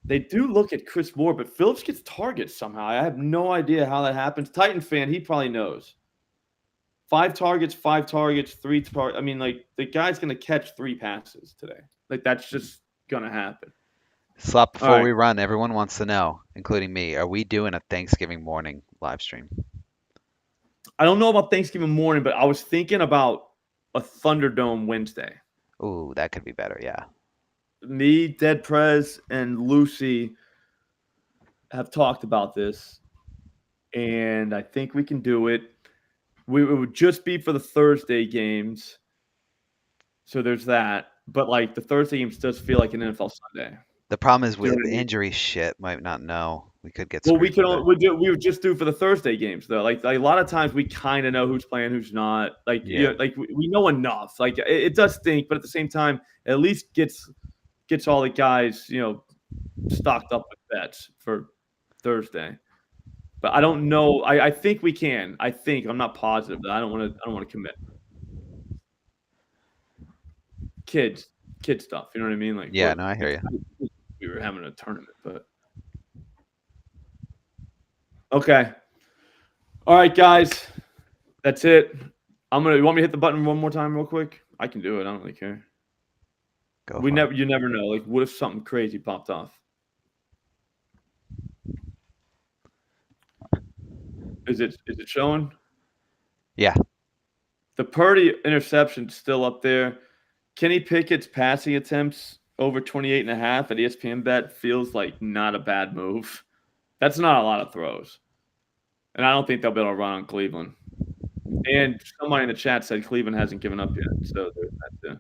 they do look at Chris Moore, but Phillips gets targets somehow. I have no idea how that happens. Titan fan, he probably knows. 5 targets, 3 targets. I mean, like, the guy's going to catch 3 passes today. Like, that's just going to happen. Slop, before we run, everyone wants to know, including me, are we doing a Thanksgiving morning live stream? I don't know about Thanksgiving morning, but I was thinking about a Thunderdome Wednesday. Ooh, that could be better, yeah. Me, Dead Prez, and Lucy have talked about this, and I think we can do it. It would just be for the Thursday games, so there's that. But, like, the Thursday games does feel like an NFL Sunday. The problem is with injury shit, might not know. We could get. Well, we would just do for the Thursday games though. Like a lot of times we kind of know who's playing, who's not. Like like we know enough. Like it does stink, but at the same time, at least gets all the guys stocked up with bets for Thursday. But I don't know. I think we can. I'm not positive, but I don't want to commit. Kid stuff. You know what I mean? Like no, I hear you. We were having a tournament, but okay. All right, guys. That's it. You want me to hit the button one more time real quick? I can do it. I don't really care. You never know. Like, what if something crazy popped off? Is it showing? Yeah. The Purdy interception's still up there. Kenny Pickett's passing attempts over 28.5 at ESPN bet feels like not a bad move. That's not a lot of throws. And I don't think they'll be able to run on Cleveland. And somebody in the chat said Cleveland hasn't given up yet. So there's that too.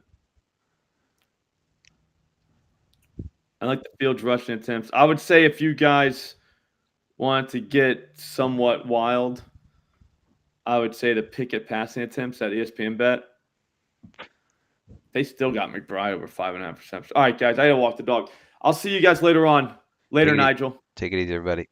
I like the Fields rushing attempts. I would say if you guys want to get somewhat wild, I would say the Pickett passing attempts at ESPN bet. They still got McBride over 5.5 receptions. All right, guys, I got to walk the dog. I'll see you guys later on. Later, Nigel. Take it easy, everybody.